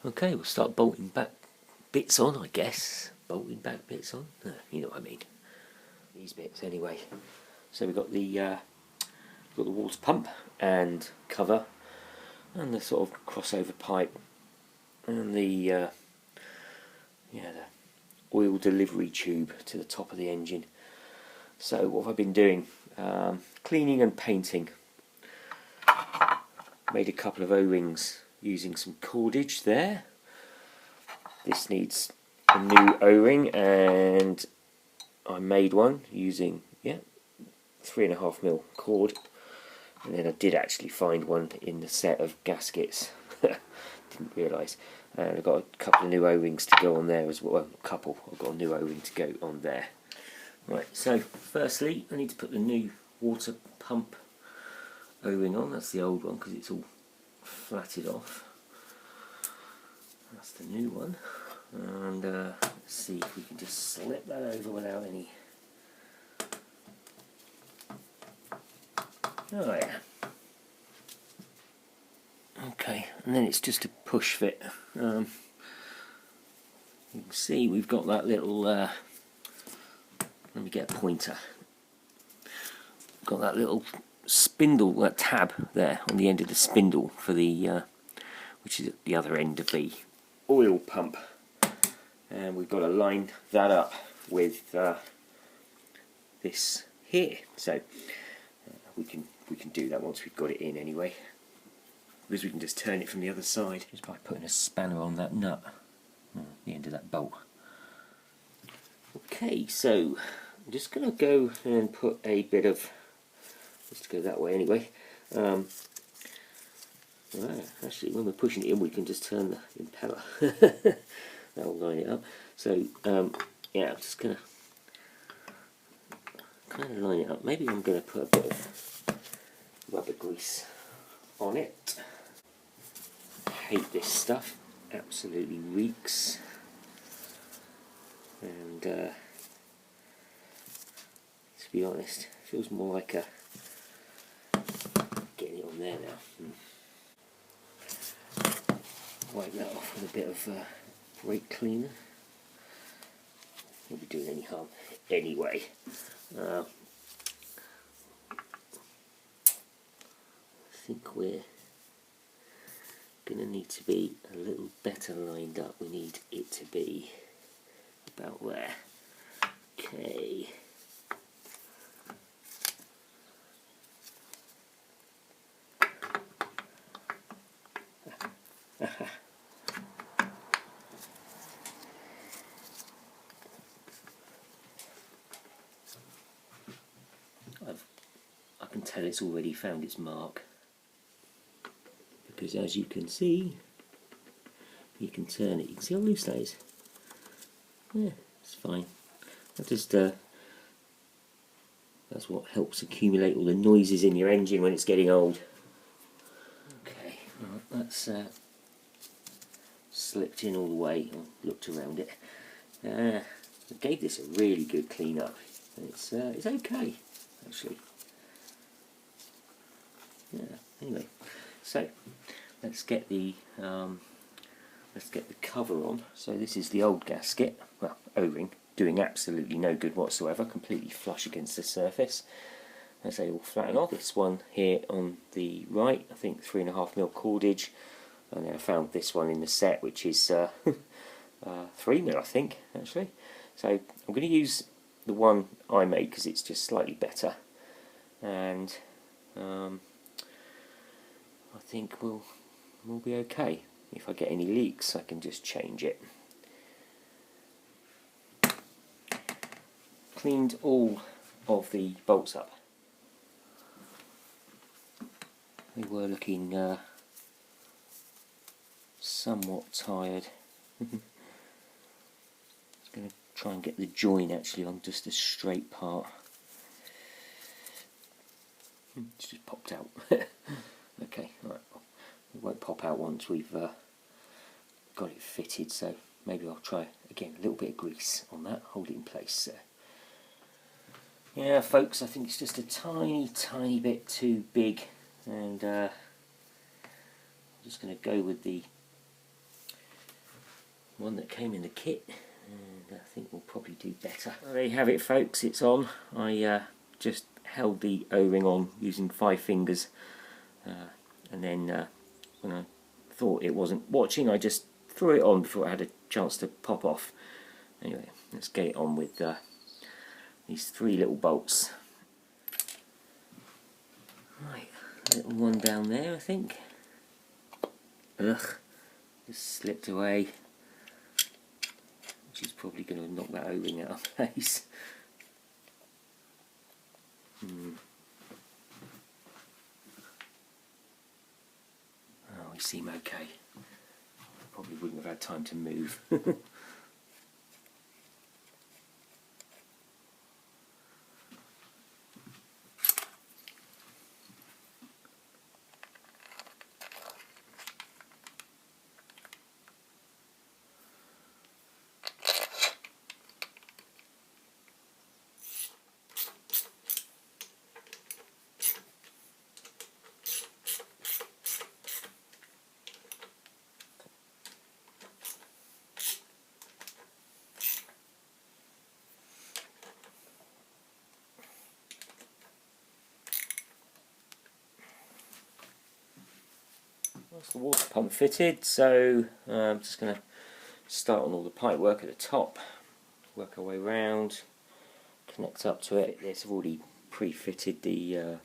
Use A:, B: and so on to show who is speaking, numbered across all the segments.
A: Okay, we'll start bolting back bits on, I guess. Bolting back bits on, you know what I mean. These bits anyway. So we've got the water pump and cover, and the sort of crossover pipe, and the oil delivery tube to the top of the engine. So what have I been doing? Cleaning and painting. Made a couple of O-rings using some cordage there. This needs a new O-ring, and I made one using 3.5mm cord, and then I did actually find one in the set of gaskets. Didn't realise. And I've got a couple of new O-rings to go on there as well. I've got a new O-ring to go on there. Right, so firstly I need to put the new water pump O-ring on. That's the old one because it's all flatted off. That's the new one. And let's see if we can just slip that over without any... Oh yeah. Okay, and then it's just a push fit. You can see we've got that little... let me get a pointer. Got that little spindle, that tab there on the end of the spindle for the, which is at the other end of the oil pump, and we've got to line that up with this here. So we can do that once we've got it in anyway, because we can just turn it from the other side just by putting a spanner on that nut, the end of that bolt. Okay, so I'm just going to go and put a bit of, let's go that way anyway. Actually, when we're pushing it in, we can just turn the impeller. That'll line it up. So, yeah, I'm just going to kind of line it up. Maybe I'm going to put a bit of rubber grease on it. I hate this stuff. Absolutely reeks. And to be honest, it feels more like a getting it on there now. Wipe that off with a bit of brake cleaner. Won't be doing any harm anyway. I think we're going to need to be a little better lined up. We need it to be about there. Okay. I can tell it's already found its mark, because as you can see, you can turn it. You can see how loose that is. Yeah, it's fine. That's what helps accumulate all the noises in your engine when it's getting old. Okay, right, that's slipped in all the way. I looked around it. I gave this a really good clean up. It's okay, actually. Yeah. Anyway, so let's get the cover on. So this is the old gasket, well, O-ring, doing absolutely no good whatsoever, completely flush against the surface. As they all flatten off. This one here on the right, I think 3.5mm cordage, and then I found this one in the set, which is 3mm, I think, actually. So I'm going to use the one I made because it's just slightly better, and I think we'll be okay. If I get any leaks, I can just change it. Cleaned all of the bolts up. We were looking somewhat tired. Just going to try and get the join actually on just the straight part. It's just popped out. Okay, alright, well, it won't pop out once we've got it fitted, so maybe I'll try again a little bit of grease on that, hold it in place. Yeah folks, I think it's just a tiny bit too big, and I'm just going to go with the one that came in the kit, and I think we'll probably do better. Well, there you have it folks, it's on. I just held the O-ring on using 5 fingers, and then when I thought it wasn't watching, I just threw it on before I had a chance to pop off. Anyway, let's get it on with these 3 little bolts. Right, little one down there I think. Ugh, just slipped away, which is probably going to knock that O-ring out of place. Oh, we seem okay. Probably wouldn't have had time to move. That's the water pump fitted, so I'm just going to start on all the pipe work at the top, work our way round, connect up to it. I've already pre-fitted the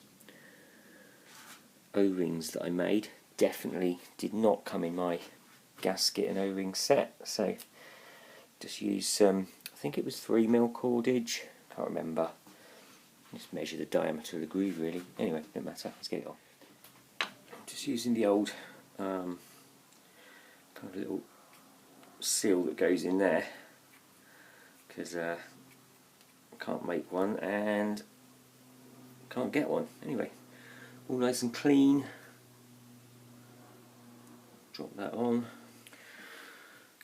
A: O-rings that I made. Definitely did not come in my gasket and O-ring set, so just use I think it was 3mm cordage, can't remember. Just measure the diameter of the groove really. Anyway, no matter, let's get it on. Just using the old kind of little seal that goes in there, because I can't make one and can't get one. Anyway, all nice and clean. Drop that on.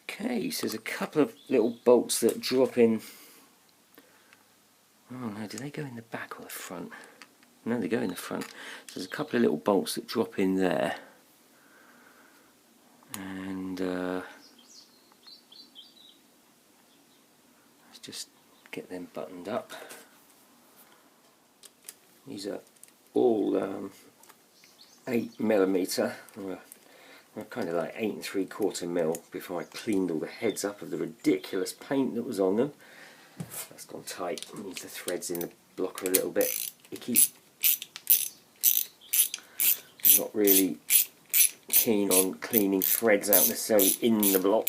A: Okay, so there's a couple of little bolts that drop in. Oh no, do they go in the back or the front? No, they go in the front. So there's a couple of little bolts that drop in there. And let's just get them buttoned up. These are all 8mm. They're kind of like 8 3/4mm before I cleaned all the heads up of the ridiculous paint that was on them. That's gone tight. Needs the threads in the blocker a little bit icky. I'm not really keen on cleaning threads out necessarily in the block.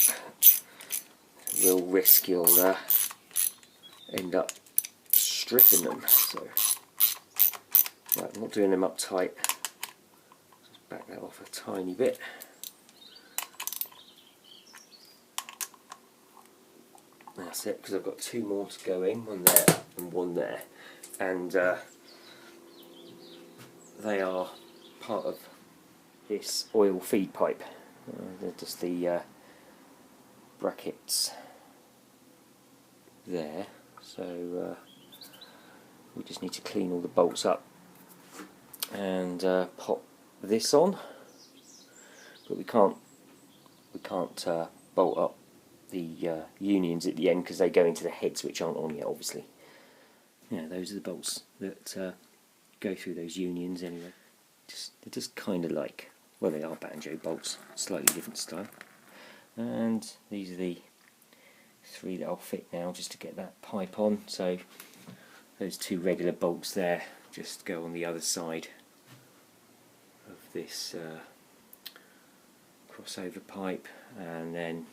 A: Real risk you'll end up stripping them. So, right, I'm not doing them up tight. Just back that off a tiny bit. That's it, because I've got 2 more to go in, one there and one there, and they are part of this oil feed pipe. They're just the brackets there, so we just need to clean all the bolts up and pop this on, but we can't bolt up the unions at the end because they go into the heads, which aren't on yet obviously. Yeah, those are the bolts that go through those unions anyway. They're just kind of like, well, they are banjo bolts, slightly different style. And these are the 3 that I'll fit now just to get that pipe on. So those 2 regular bolts there just go on the other side of this crossover pipe, and then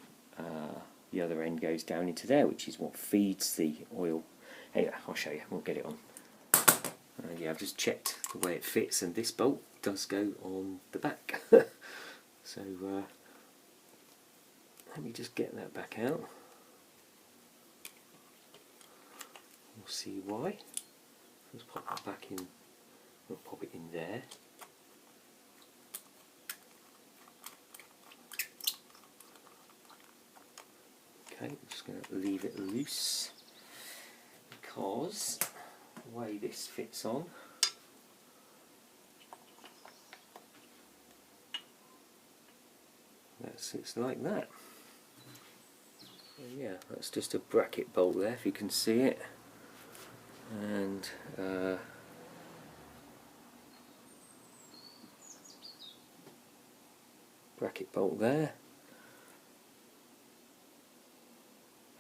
A: the other end goes down into there, which is what feeds the oil. Anyway, I'll show you, we'll get it on. Yeah, I've just checked the way it fits, and this bolt does go on the back. So let me just get that back out. We'll see why. Let's pop that back in. We'll pop it in there. Okay, I'm just going to leave it loose because the way this fits on, that sits like that. yeah, that's just a bracket bolt there if you can see it, and bracket bolt there,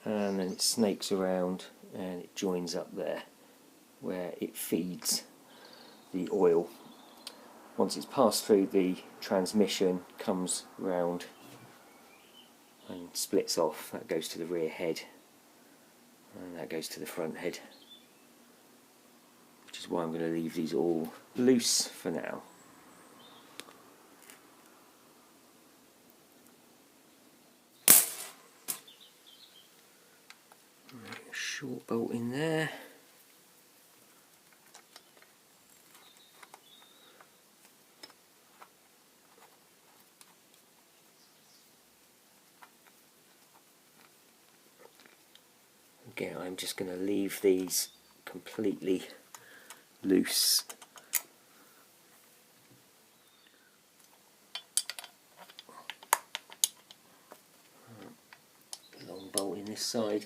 A: and then it snakes around and it joins up there where it feeds the oil. Once it's passed through the transmission, comes round and splits off. That goes to the rear head and that goes to the front head, which is why I'm going to leave these all loose for now. A short bolt in there. Again, I'm just going to leave these completely loose. Long bolt in this side.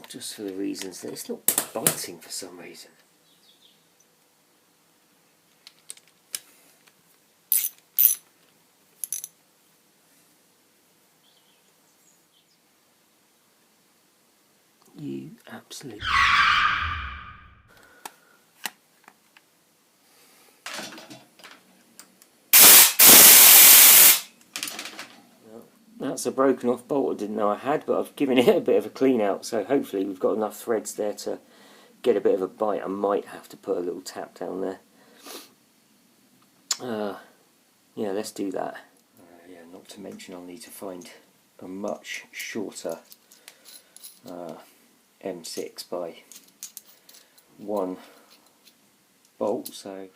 A: Just for the reasons that it's not biting for some reason. You absolutely. That's a broken off bolt I didn't know I had, but I've given it a bit of a clean out, so hopefully we've got enough threads there to get a bit of a bite. I might have to put a little tap down there. Yeah, let's do that. Yeah, not to mention I'll need to find a much shorter M6 by 1 bolt, so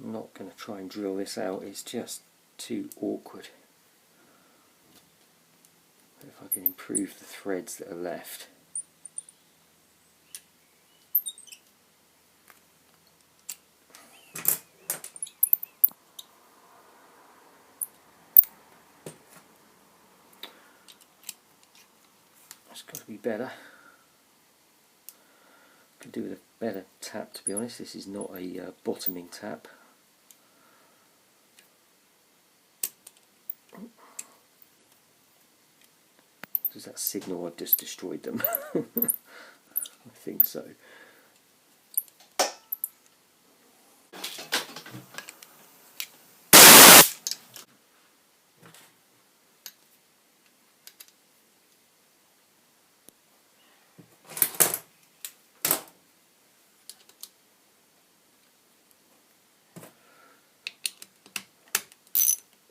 A: I'm not going to try and drill this out, it's just too awkward. But if I can improve the threads that are left. It's got to be better. Could do with a better tap, to be honest. This is not a bottoming tap. Does that signal I've just destroyed them? I think so.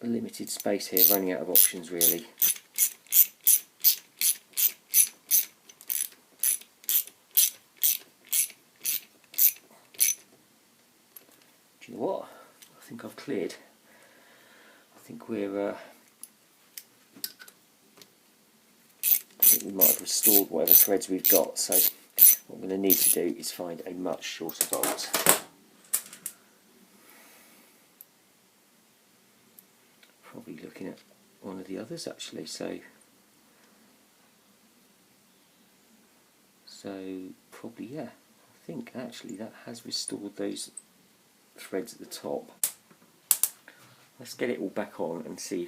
A: A limited space here, running out of options really. Do you know what? I think I've cleared. I think we're. I think we might have restored whatever threads we've got. So what I'm going to need to do is find a much shorter bolt. Probably looking at one of the others actually. So probably yeah. I think actually that has restored those threads at the top. Let's get it all back on and see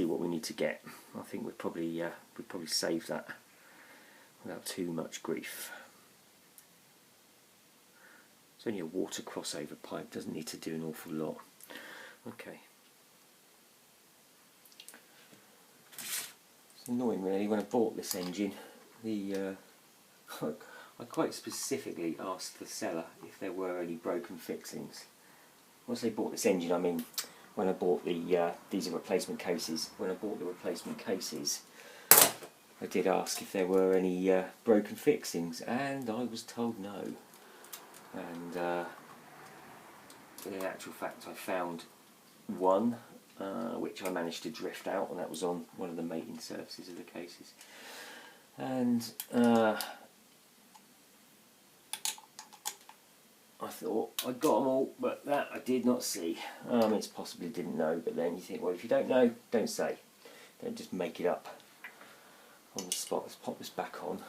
A: what we need to get. I think we'd probably save that without too much grief. It's only a water crossover pipe, doesn't need to do an awful lot. Okay. It's annoying really when I bought this engine. I quite specifically asked the seller if there were any broken fixings. Once I bought this engine, I mean, when I bought these are replacement cases. When I bought the replacement cases, I did ask if there were any broken fixings, and I was told no. And in actual fact, I found one which I managed to drift out, and that was on one of the mating surfaces of the cases. And I thought I got them all, but that I did not see. It's possibly didn't know, but then you think, well, if you don't know, don't say. Don't just make it up on the spot. Let's pop this back on.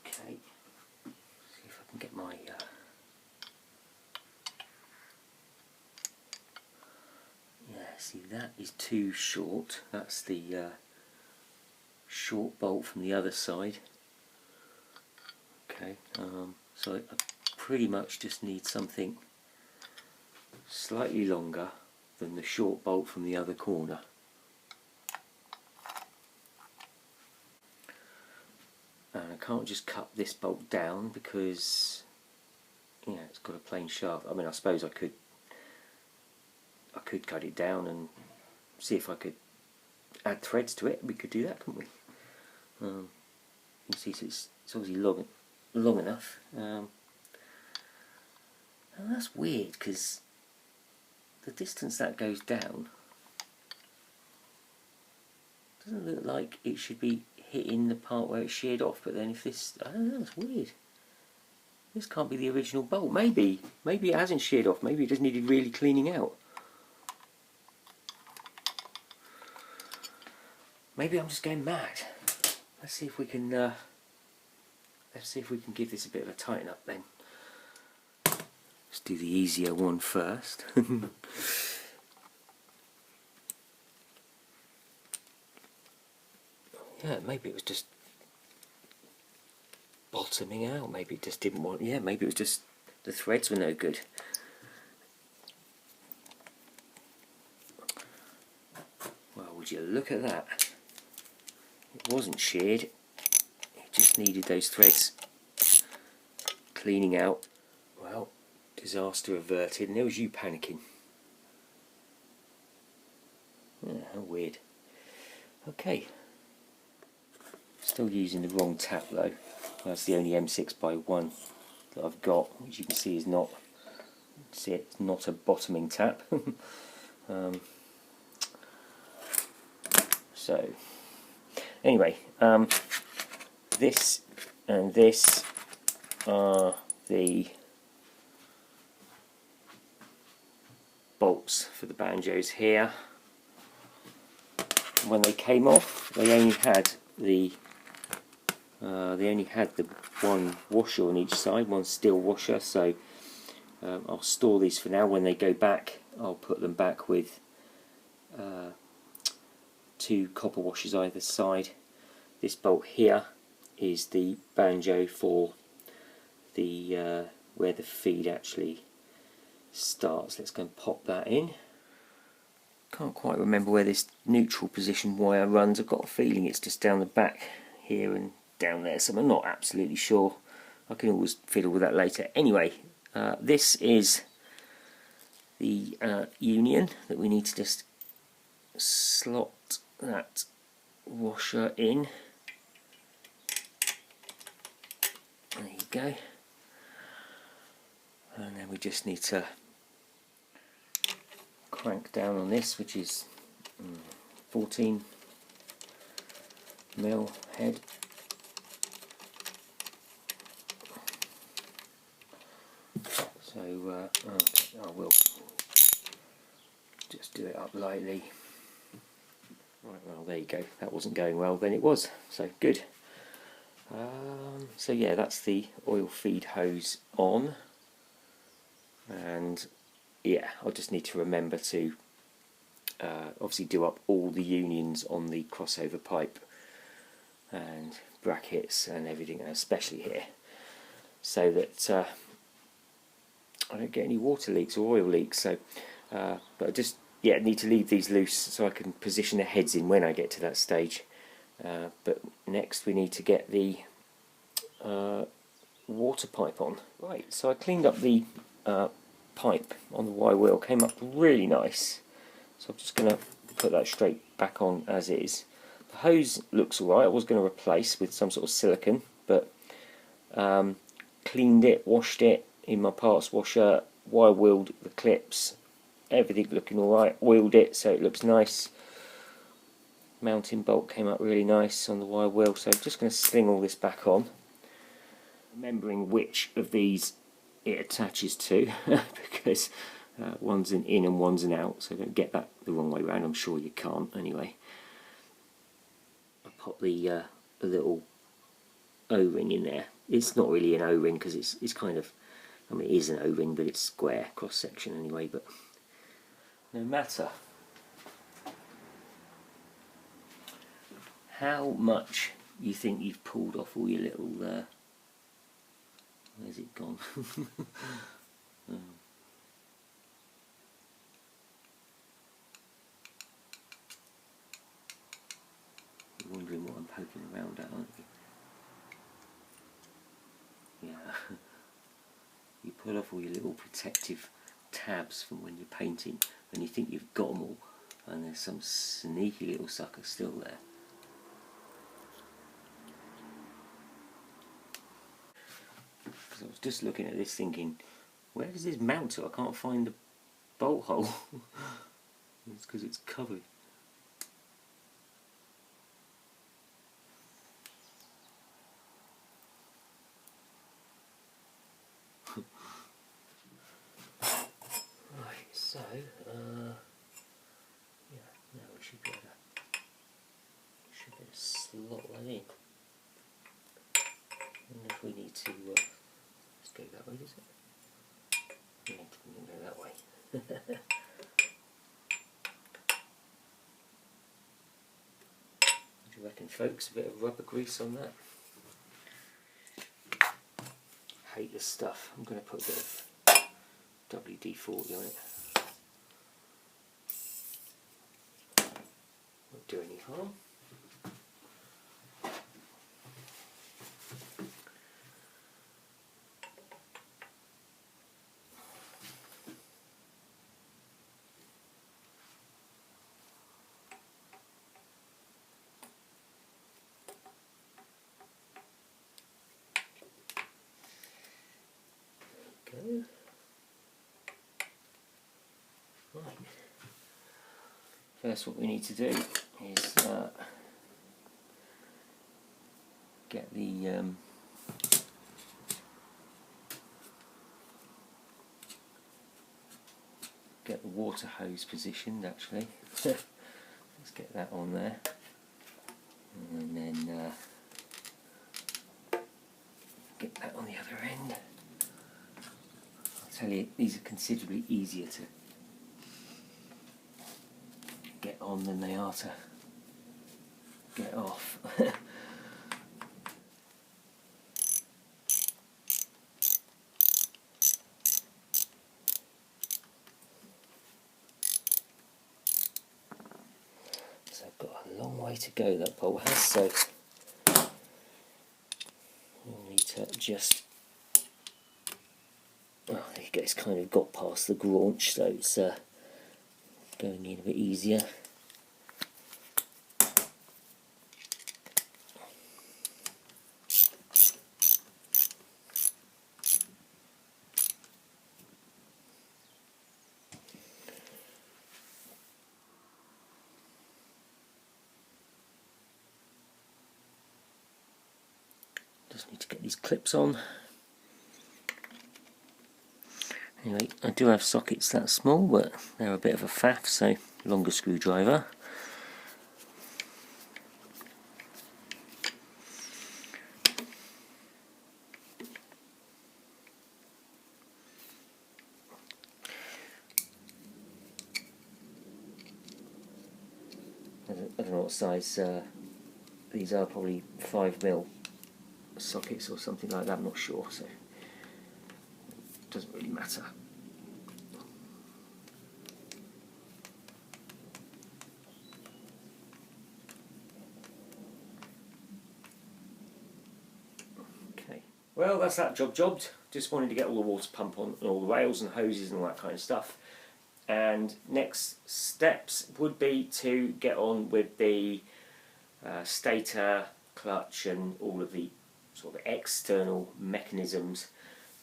A: Okay, see if I can get my yeah, see, that is too short. That's the short bolt from the other side. Okay, so I pretty much just need something slightly longer than the short bolt from the other corner. And I can't just cut this bolt down because, yeah, it's got a plain shaft. I mean, I suppose I could cut it down and see if I could add threads to it. We could do that, couldn't we? You can see, so it's obviously long enough. And that's weird because the distance that goes down doesn't look like it should be hitting the part where it's sheared off, but then if this, I don't know, it's weird. This can't be the original bolt. Maybe it hasn't sheared off, maybe it just needed really cleaning out. Maybe I'm just going mad. Let's see if we can give this a bit of a tighten up then. Let's do the easier one first. Yeah, maybe it was just bottoming out. Maybe it just didn't want. Yeah, maybe it was just the threads were no good. Well, would you look at that? It wasn't sheared. It just needed those threads cleaning out. Well, disaster averted, and there was you panicking. Yeah, how weird. Okay. Still using the wrong tap though. That's the only M6x1 that I've got, which you can see is not. See, it's not a bottoming tap. So, anyway, this and this are the bolts for the banjos here. When they came off, they only had the one washer on each side, one steel washer. So I'll store these for now. When they go back, I'll put them back with two copper washers either side. This bolt here is the banjo for the where the feed actually starts. Let's go and pop that in. Can't quite remember where this neutral position wire runs. I've got a feeling it's just down the back here and down there, so I'm not absolutely sure. I can always fiddle with that later. Anyway, this is the union that we need to just slot that washer in. There you go. And then we just need to crank down on this, which is 14mm head. So I will just do it up lightly. Right, well, there you go. That wasn't going well, then it was. So good. So yeah, that's the oil feed hose on, and yeah, I'll just need to remember to obviously do up all the unions on the crossover pipe and brackets and everything, especially here, so that I don't get any water leaks or oil leaks. So, but I just need to leave these loose so I can position the heads in when I get to that stage. But next we need to get the water pipe on. Right, so I cleaned up the pipe on the Y wheel, came up really nice. So I'm just going to put that straight back on as is. The hose looks alright. I was going to replace with some sort of silicone, but cleaned it, washed it in my parts washer, wire wheeled the clips, everything looking alright, oiled it so it looks nice. Mounting bolt came up really nice on the wire wheel, so I'm just going to sling all this back on, remembering which of these it attaches to because one's an in and one's an out, so don't get that the wrong way around. I'm sure you can't anyway. I pop the little O-ring in there. It's not really an O-ring because it's kind of, I mean it is an O-ring but it's square cross section anyway, but no matter. How much you think you've pulled off all your little where's it gone? You're wondering what I'm poking around at, aren't you? Yeah. You pull off all your little protective tabs from when you're painting and you think you've got them all, and there's some sneaky little sucker still there. I was just looking at this thinking, where does this mount to? I can't find the bolt hole. It's because it's covered. Right, so yeah, now we should be able to slot that in. I wonder if we need to let's go that way, does it? Yeah, it doesn't go that way. What do you reckon, folks? A bit of rubber grease on that. Hate this stuff. I'm going to put a bit of WD-40 on it. Won't do any harm. Go. Right. First, what we need to do is get the water hose positioned. Actually, let's get that on there, and then get that on the other end. I'll tell you, these are considerably easier to get on than they are to get off. So I've got a long way to go, that bolt has, so we'll need to just, well, there you go, it's kind of got past the graunch, so it's going in a bit easier. Just need to get these clips on. Anyway, I do have sockets that small, but they're a bit of a faff, so longer screwdriver. I don't know what size these are, probably 5mm sockets or something like that, I'm not sure, so it doesn't really matter. Okay, well that's that job jobbed. Just wanted to get all the water pump on and all the rails and hoses and all that kind of stuff. And next steps would be to get on with the stator, clutch and all of the sort of external mechanisms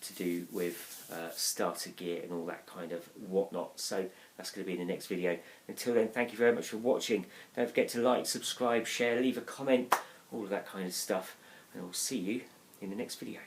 A: to do with starter gear and all that kind of whatnot. So that's going to be in the next video. Until then, thank you very much for watching. Don't forget to like, subscribe, share, leave a comment, all of that kind of stuff, and I'll see you in the next video.